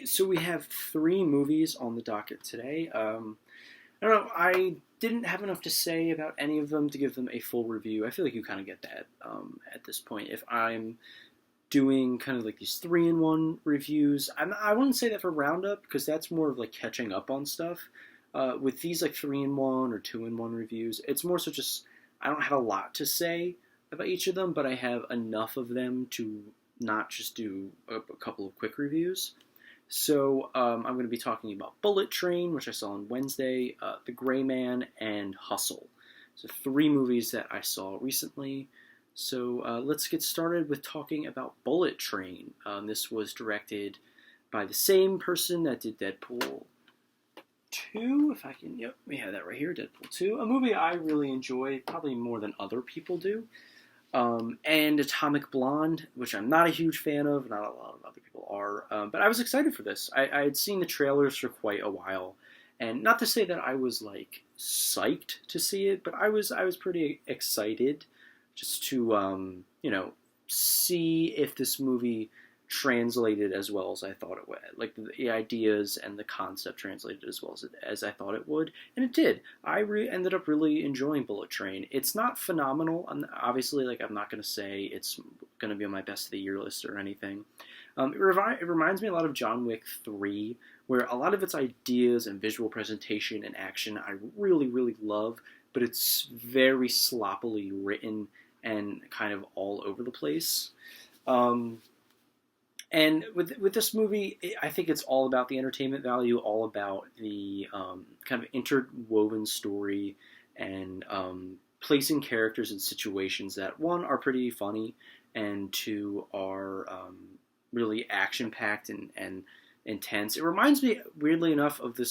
So we have three movies on the docket today. I don't know. I didn't have enough to say about any of them to give them a full review. I feel like you kind of get that at this point. If I'm doing kind of like these three-in-one reviews, I wouldn't say that for Roundup because that's more of like catching up on stuff. With these like three-in-one or two-in-one reviews, it's more so just I don't have a lot to say about each of them, but I have enough of them to not just do a couple of quick reviews. So I'm going to be talking about Bullet Train, which I saw on Wednesday, The Gray Man, and Hustle. So three movies that I saw recently. So let's get started with talking about Bullet Train. This was directed by the same person that did Deadpool 2, if I can, yep, we have that right here, Deadpool 2, a movie I really enjoy, probably more than other people do. And Atomic Blonde, which I'm not a huge fan of, not a lot of other people are, but I was excited for this. I had seen the trailers for quite a while, and not to say that I was like psyched to see it, but I was pretty excited just to see if this movie translated as well as I thought it would. Like the ideas and the concept translated as well as I thought it would, and it did. I ended up really enjoying Bullet Train. It's not phenomenal. Obviously, like I'm not going to say it's going to be on my best of the year list or anything. It reminds me a lot of John Wick 3, where a lot of its ideas and visual presentation and action I really, really love, but it's very sloppily written and kind of all over the place. And with this movie, I think it's all about the entertainment value, all about the kind of interwoven story and placing characters in situations that, one, are pretty funny, and two, are really action-packed and intense. It reminds me, weirdly enough, of the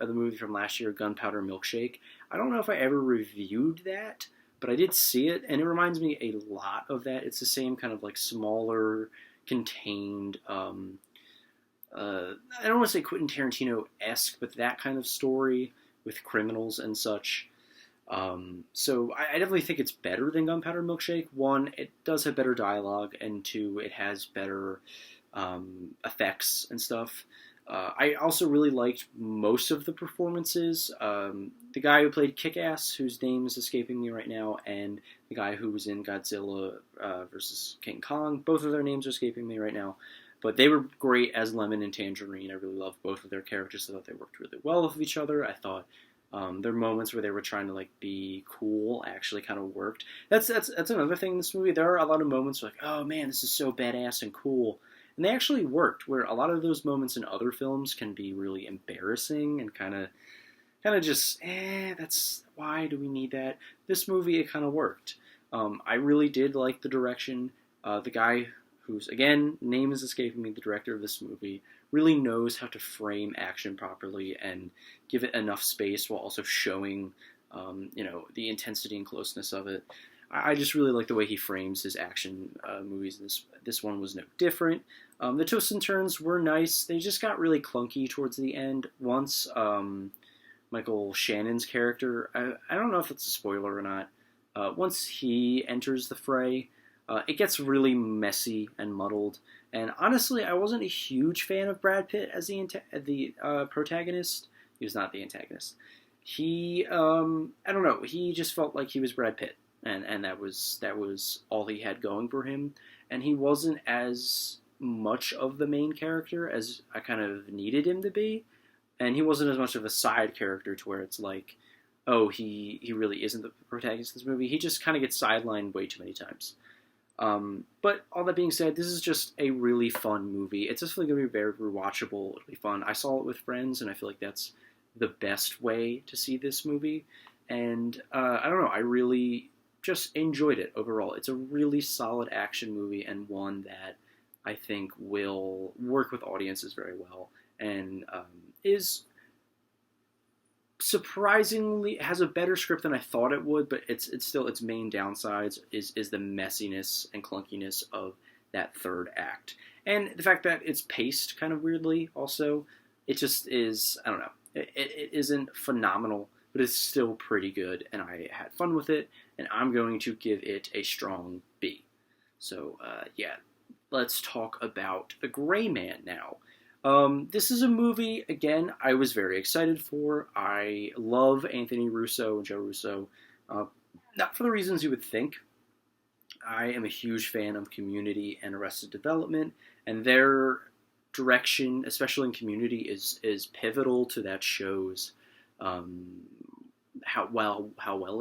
movie from last year, Gunpowder Milkshake. I don't know if I ever reviewed that, but I did see it, and it reminds me a lot of that. It's the same kind of like smaller, contained, I don't want to say Quentin Tarantino-esque, but that kind of story with criminals and such. So I definitely think it's better than Gunpowder Milkshake. One, it does have better dialogue, and two, it has better effects and stuff. I also really liked most of the performances. The guy who played Kick-Ass, whose name is escaping me right now, and the guy who was in Godzilla versus King Kong, both of their names are escaping me right now. But they were great as Lemon and Tangerine. I really loved both of their characters. I thought they worked really well with each other. I thought their moments where they were trying to like be cool actually kind of worked. That's another thing in this movie. There are a lot of moments where, like, oh man, this is so badass and cool. And they actually worked, where a lot of those moments in other films can be really embarrassing and kind of just, that's, why do we need that? This movie, it kind of worked. I really did like the direction. The guy whose, again, name is escaping me, the director of this movie, really knows how to frame action properly and give it enough space while also showing, the intensity and closeness of it. I just really like the way he frames his action movies. This one was no different. The twists and turns were nice. They just got really clunky towards the end. Once Michael Shannon's character, I don't know if it's a spoiler or not, once he enters the fray, it gets really messy and muddled. And honestly, I wasn't a huge fan of Brad Pitt as the protagonist. He was not the antagonist. He, I don't know, he just felt like he was Brad Pitt. And that was all he had going for him. And he wasn't as much of the main character as I kind of needed him to be. And he wasn't as much of a side character to where it's like, oh, he really isn't the protagonist of this movie. He just kind of gets sidelined way too many times. But all that being said, this is just a really fun movie. It's just going to be very rewatchable. It'll be fun. I saw it with friends, and I feel like that's the best way to see this movie. And I don't know, I really just enjoyed it overall. It's a really solid action movie, and one that I think will work with audiences very well, and is surprisingly has a better script than I thought it would. But it's still, its main downsides is the messiness and clunkiness of that third act, and the fact that it's paced kind of weirdly. Also, it just is, I don't know. It isn't phenomenal, but it's still pretty good, and I had fun with it, and I'm going to give it a strong B. So, let's talk about The Gray Man now. This is a movie, again, I was very excited for. I love Anthony Russo and Joe Russo. Uh, Not for the reasons you would think. I am a huge fan of Community and Arrested Development, and their direction, especially in Community, is pivotal to that show's um, how well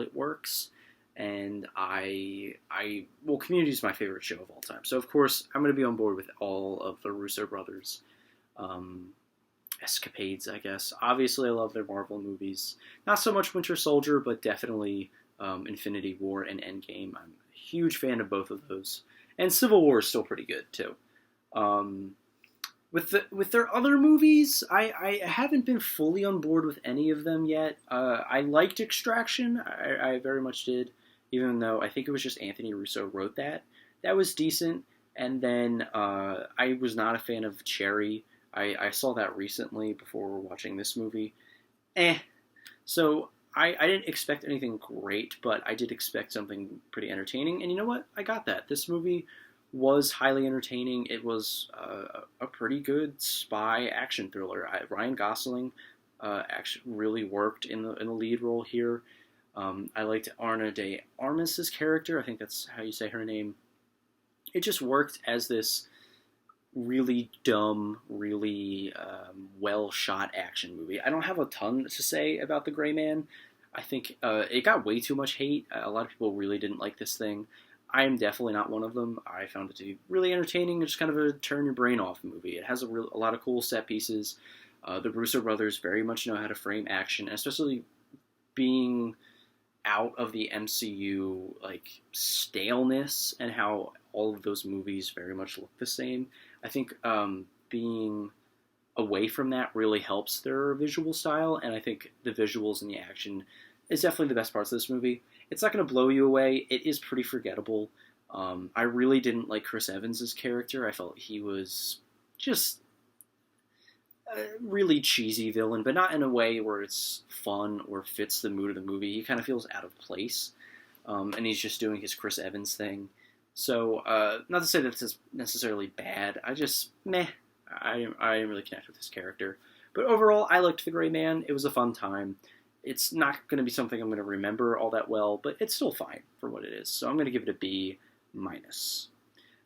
it works. And well, Community is my favorite show of all time. So of course I'm going to be on board with all of the Russo brothers um, escapades, I guess. Obviously, I love their Marvel movies. Not so much Winter Soldier, but definitely Infinity War and Endgame. I'm a huge fan of both of those. And Civil War is still pretty good too. Um, with their other movies, I haven't been fully on board with any of them yet. I liked Extraction. I very much did, even though I think it was just Anthony Russo wrote that. That was decent. And then I was not a fan of Cherry. I saw that recently before watching this movie. Eh. So I didn't expect anything great, but I did expect something pretty entertaining. And you know what? I got that. This movie was highly entertaining. It was a pretty good spy action thriller. Ryan Gosling actually really worked in the lead role here. I liked Arna de Armas's character. I think that's how you say her name. It just worked as this really dumb, really well shot action movie. I don't have a ton to say about The Gray Man. I think it got way too much hate. A lot of people really didn't like this thing. I am definitely not one of them. I found it to be really entertaining. It's kind of a turn your brain off movie. It has a lot of cool set pieces. The Russo brothers very much know how to frame action, especially being out of the MCU like staleness and how all of those movies very much look the same. I think being away from that really helps their visual style, and I think the visuals and the action is definitely the best parts of this movie. It's not going to blow you away. It is pretty forgettable. I really didn't like Chris Evans' character. I felt he was just a really cheesy villain, but not in a way where it's fun or fits the mood of the movie. He kind of feels out of place, and he's just doing his Chris Evans thing. So, not to say that this is necessarily bad. I just, meh. I didn't really connect with this character. But overall, I liked The Gray Man. It was a fun time. It's not going to be something I'm going to remember all that well, but it's still fine for what it is. So I'm going to give it a B minus.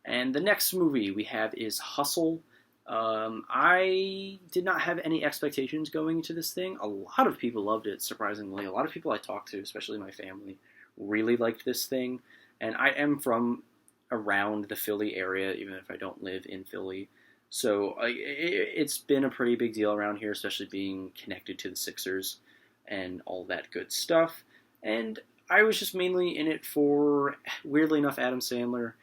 And the next movie we have is Hustle. I did not have any expectations going into this thing. A lot of people loved it, surprisingly. A lot of people I talked to, especially my family, really liked this thing. And I am from around the Philly area, even if I don't live in Philly. So it's been a pretty big deal around here, especially being connected to the Sixers and all that good stuff. And I was just mainly in it for, weirdly enough, Adam Sandler.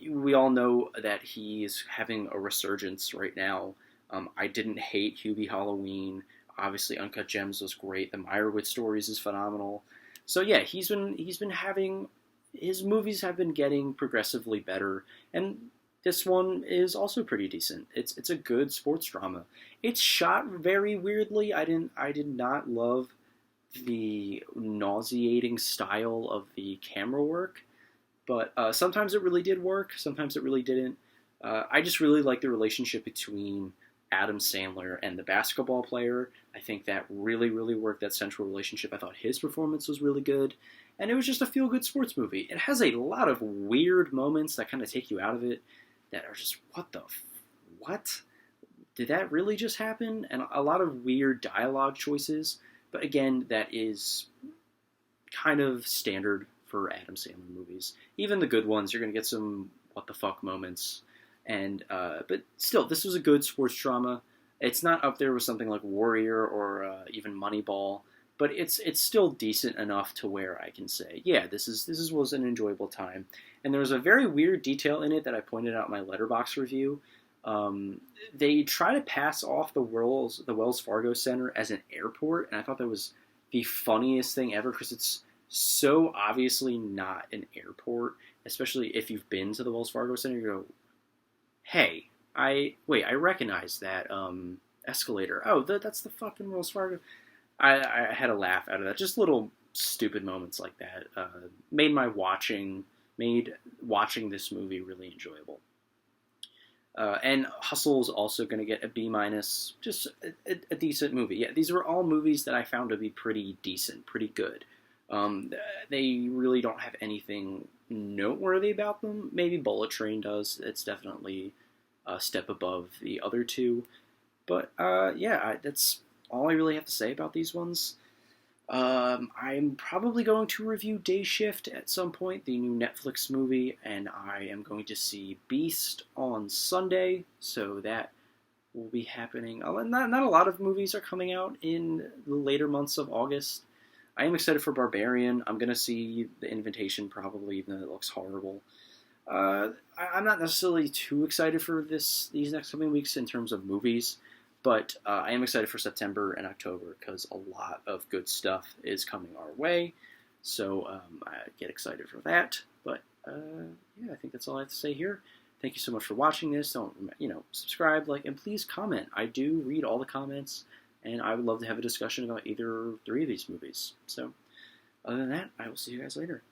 We all know that he's having a resurgence right now. I didn't hate Hubie Halloween. Obviously, Uncut Gems was great. The Meyerowitz Stories is phenomenal. So yeah, he's been having, his movies have been getting progressively better, and this one is also pretty decent. It's a good sports drama. It's shot very weirdly. I did not love the nauseating style of the camera work, but sometimes it really did work. Sometimes it really didn't. I just really like the relationship between Adam Sandler and the basketball player. I think that really, really worked, that central relationship. I thought his performance was really good. And it was just a feel-good sports movie. It has a lot of weird moments that kind of take you out of it that are just, what? Did that really just happen? And a lot of weird dialogue choices. But again, that is kind of standard for Adam Sandler movies. Even the good ones, you're going to get some what the fuck moments. And but still, this was a good sports drama. It's not up there with something like Warrior or even Moneyball, but it's still decent enough to where I can say, yeah, this was an enjoyable time. And there was a very weird detail in it that I pointed out in my Letterboxd review. They try to pass off the Wells Fargo Center as an airport, and I thought that was the funniest thing ever because it's so obviously not an airport, especially if you've been to the Wells Fargo Center. You go, hey, I recognize that escalator. Oh, that's the fucking Wells Fargo. I had a laugh out of that. Just little stupid moments like that made watching this movie really enjoyable. And Hustle is also going to get a B minus, just a decent movie. Yeah, these were all movies that I found to be pretty decent, pretty good. They really don't have anything noteworthy about them. Maybe Bullet Train does. It's definitely a step above the other two. But yeah, that's all I really have to say about these ones. I'm probably going to review Day Shift at some point, the new Netflix movie, and I am going to see Beast on Sunday, so that will be happening. Not a lot of movies are coming out in the later months of August. I am excited for Barbarian. I'm going to see The Invitation probably, even though it looks horrible. I'm not necessarily too excited for these next coming weeks in terms of movies. But I am excited for September and October because a lot of good stuff is coming our way. So I get excited for that. But yeah, I think that's all I have to say here. Thank you so much for watching this. Don't, subscribe, like, and please comment. I do read all the comments, and I would love to have a discussion about either 3 of these movies. So other than that, I will see you guys later.